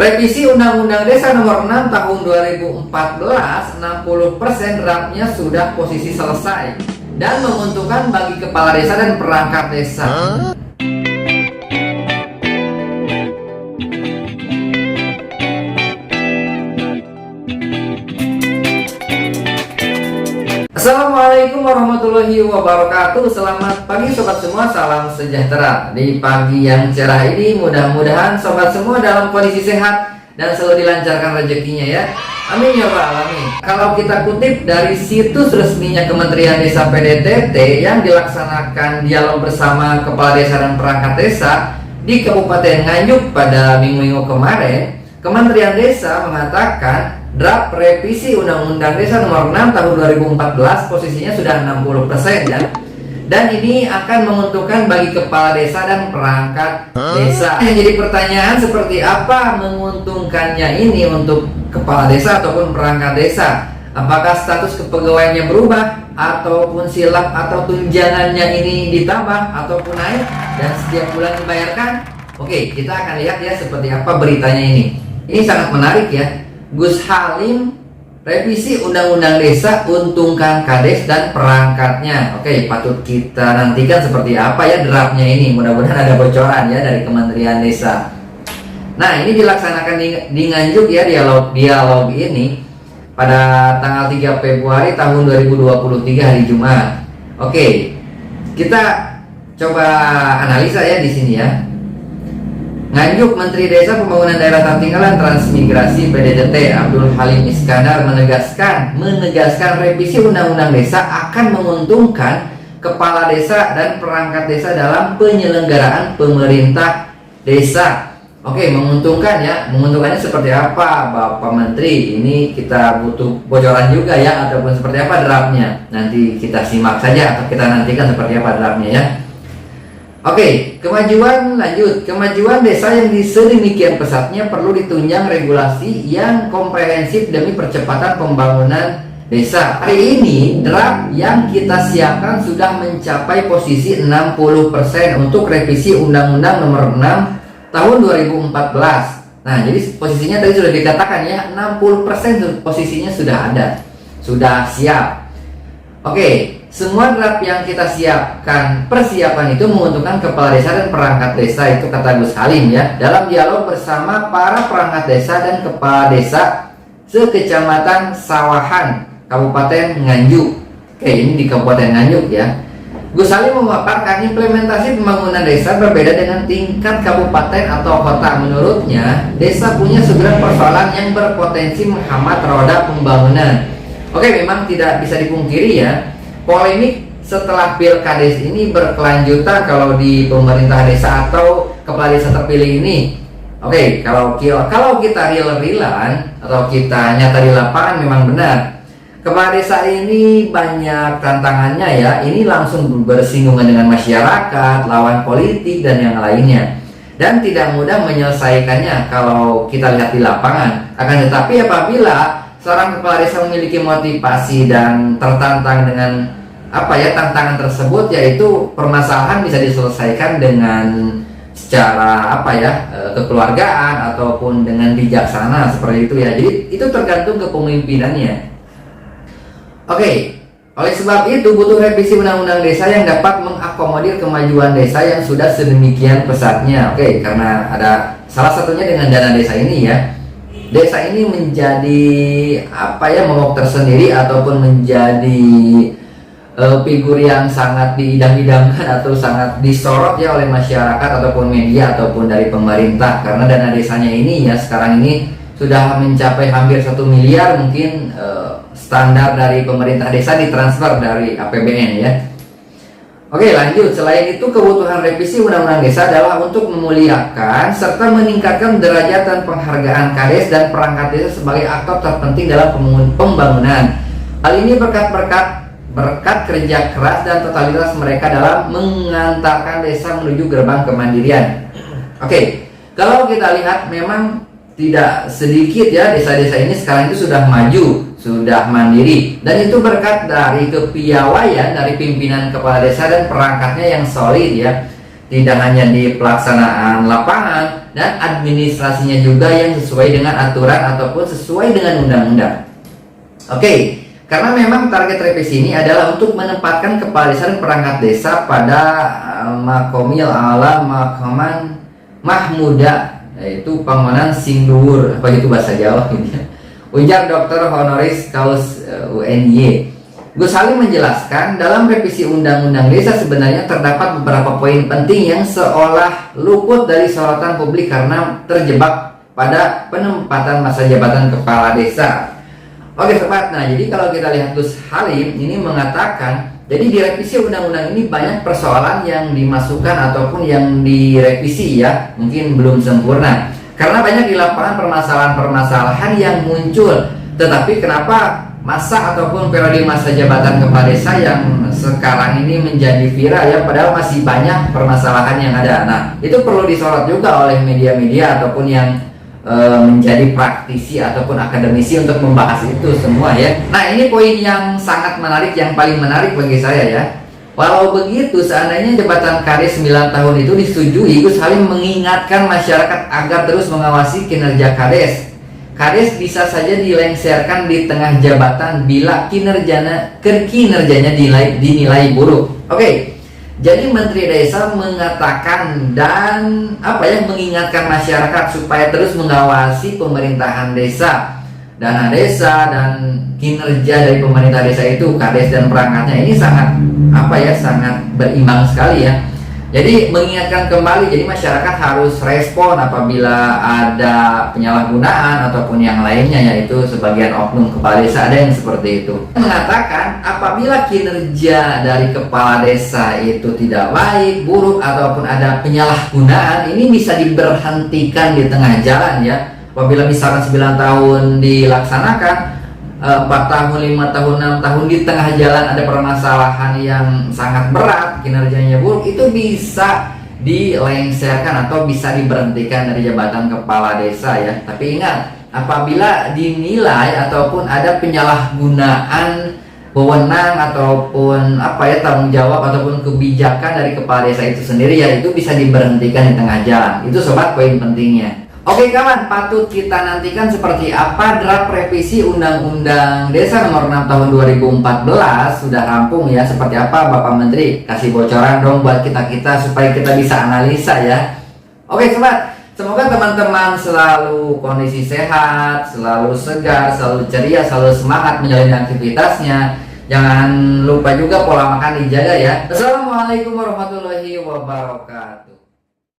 Revisi Undang-Undang Desa Nomor 6 Tahun 2014, 60% draftnya sudah posisi selesai dan menguntungkan bagi kepala desa dan perangkat desa. Assalamualaikum warahmatullahi wabarakatuh. Selamat pagi sobat semua, salam sejahtera. Di pagi yang cerah ini mudah-mudahan sobat semua dalam kondisi sehat dan selalu dilancarkan rezekinya ya. Amin ya rabbal alamin. Kalau kita kutip dari situs resminya Kementerian Desa PDTT yang dilaksanakan dialog bersama kepala desa dan perangkat desa di Kabupaten Nganjuk pada minggu-minggu kemarin, Kementerian Desa mengatakan draft revisi Undang-Undang Desa Nomor 6 Tahun 2014 posisinya sudah 60% ya. Dan ini akan menguntungkan bagi kepala desa dan perangkat desa. Yang jadi pertanyaan seperti apa menguntungkannya ini untuk kepala desa ataupun perangkat desa? Apakah status kepegawaiannya berubah ataupun silap atau tunjangannya ini ditambah ataupun naik dan setiap bulan dibayarkan? Oke, kita akan lihat ya seperti apa beritanya ini. Ini sangat menarik ya. Gus Halim revisi Undang-Undang Desa untungkan Kades dan perangkatnya. Oke, patut kita nantikan seperti apa ya draftnya ini. Mudah-mudahan ada bocoran ya dari Kementerian Desa. Nah, ini dilaksanakan di Nganjuk ya dialog ini pada tanggal 3 Februari tahun 2023 hari Jumat. Oke, kita coba analisa ya di sini ya. Nganjuk, Menteri Desa Pembangunan Daerah Tertinggal dan Transmigrasi PDTT Abdul Halim Iskandar menegaskan revisi Undang-Undang Desa akan menguntungkan kepala desa dan perangkat desa dalam penyelenggaraan pemerintah desa. Oke, menguntungkan ya. Menguntungkannya seperti apa Bapak Menteri? Ini kita butuh bocoran juga ya, ataupun seperti apa draftnya. Nanti kita simak saja atau kita nantikan seperti apa draftnya ya. Oke, kemajuan desa yang sedemikian pesatnya perlu ditunjang regulasi yang komprehensif demi percepatan pembangunan desa. Hari ini draft yang kita siapkan sudah mencapai posisi 60% untuk revisi Undang-Undang Nomor 6 Tahun 2014. Nah, jadi posisinya tadi sudah dikatakan ya, 60% posisinya sudah ada, sudah siap. Oke. Semua draft yang kita siapkan, persiapan itu menguntungkan kepala desa dan perangkat desa, itu kata Gus Halim ya. Dalam dialog bersama para perangkat desa dan kepala desa sekecamatan Sawahan, Kabupaten Nganjuk. Oke, ini di Kabupaten Nganjuk ya. Gus Halim memaparkan implementasi pembangunan desa berbeda dengan tingkat kabupaten atau kota. Menurutnya, desa punya 9 persoalan yang berpotensi menghambat roda pembangunan. Oke, memang tidak bisa dipungkiri ya. Polemik setelah Pilkades ini berkelanjutan kalau di pemerintah desa atau kepala desa terpilih ini. Oke, kalau kita real-realan atau kita nyata di lapangan memang benar. Kepala desa ini banyak tantangannya ya. Ini langsung bersinggungan dengan masyarakat, lawan politik dan yang lainnya. Dan tidak mudah menyelesaikannya kalau kita lihat di lapangan. Akan tetapi apabila seorang kepala desa memiliki motivasi dan tertantang dengan tantangan tersebut, yaitu permasalahan bisa diselesaikan dengan secara kekeluargaan ataupun dengan bijaksana seperti itu ya. Jadi itu tergantung kepemimpinannya. Oke, oleh sebab itu butuh revisi Undang-Undang Desa yang dapat mengakomodir kemajuan desa yang sudah sedemikian pesatnya. Oke, karena ada salah satunya dengan dana desa ini ya. Desa ini menjadi momok tersendiri ataupun menjadi figur yang sangat diidam-idamkan atau sangat disorot ya oleh masyarakat ataupun media ataupun dari pemerintah, karena dana desanya ini ya sekarang ini sudah mencapai hampir 1 miliar mungkin standar dari pemerintah desa ditransfer dari APBN ya. Oke, lanjut. Selain itu, kebutuhan revisi Undang-Undang Desa adalah untuk memuliakan serta meningkatkan derajat dan penghargaan Kades dan perangkat desa sebagai aktor terpenting dalam pembangunan. Hal ini berkat kerja keras dan totalitas mereka dalam mengantarkan desa menuju gerbang kemandirian. Oke, kalau kita lihat memang tidak sedikit ya desa-desa ini sekarang itu sudah maju, sudah mandiri, dan itu berkat dari kepiawaian dari pimpinan kepala desa dan perangkatnya yang solid ya. Tidak hanya di pelaksanaan lapangan, dan administrasinya juga yang sesuai dengan aturan ataupun sesuai dengan undang-undang. Oke, karena memang target revisi ini adalah untuk menempatkan kepala desa dan perangkat desa pada makomil ala makaman mahmuda, yaitu panggonan sing dhuwur, apa itu bahasa Jawa ini. Ujar Dr. Honoris Causa UNY. Gus Salim menjelaskan, dalam revisi Undang-Undang Desa sebenarnya terdapat beberapa poin penting yang seolah luput dari sorotan publik karena terjebak pada penempatan masa jabatan kepala desa. Oke sobat, nah jadi kalau kita lihat Gus Salim ini mengatakan, jadi di revisi undang-undang ini banyak persoalan yang dimasukkan ataupun yang direvisi ya, mungkin belum sempurna. Karena banyak di lapangan permasalahan-permasalahan yang muncul. Tetapi kenapa masa ataupun periode masa jabatan kepala desa yang sekarang ini menjadi viral ya, padahal masih banyak permasalahan yang ada. Nah, itu perlu disorot juga oleh media-media ataupun yang menjadi praktisi ataupun akademisi untuk membahas itu semua ya. Nah, ini poin yang sangat menarik, yang paling menarik bagi saya ya. Walau begitu, seandainya jabatan Kades 9 tahun itu disetujui, Gus Salim mengingatkan masyarakat agar terus mengawasi kinerja Kades. Kades bisa saja dilengsarkan di tengah jabatan bila kinerjanya dinilai buruk. Oke, jadi Menteri Desa mengatakan dan mengingatkan masyarakat supaya terus mengawasi pemerintahan desa, dana desa dan kinerja dari pemerintah desa itu, Kades dan perangkatnya ini sangat sangat berimbang sekali ya. Jadi mengingatkan kembali, jadi masyarakat harus respon apabila ada penyalahgunaan ataupun yang lainnya, yaitu sebagian oknum kepala desa ada yang seperti itu. Mengatakan apabila kinerja dari kepala desa itu tidak baik, buruk ataupun ada penyalahgunaan, ini bisa diberhentikan di tengah jalan ya. Apabila misalkan 9 tahun dilaksanakan, 4 tahun, 5 tahun, 6 tahun di tengah jalan ada permasalahan yang sangat berat, kinerjanya buruk, itu bisa dilengsarkan atau bisa diberhentikan dari jabatan kepala desa ya. Tapi ingat, apabila dinilai ataupun ada penyalahgunaan wewenang ataupun tanggung jawab ataupun kebijakan dari kepala desa itu sendiri ya, itu bisa diberhentikan di tengah jalan. Itu sobat poin pentingnya. Oke kawan, patut kita nantikan seperti apa draft revisi Undang-Undang Desa nomor 6 tahun 2014 sudah rampung ya. Seperti apa Bapak Menteri? Kasih bocoran dong buat kita-kita supaya kita bisa analisa ya. Oke sobat, semoga teman-teman selalu kondisi sehat, selalu segar, selalu ceria, selalu semangat menjalani aktivitasnya. Jangan lupa juga pola makan dijaga ya. Assalamualaikum warahmatullahi wabarakatuh.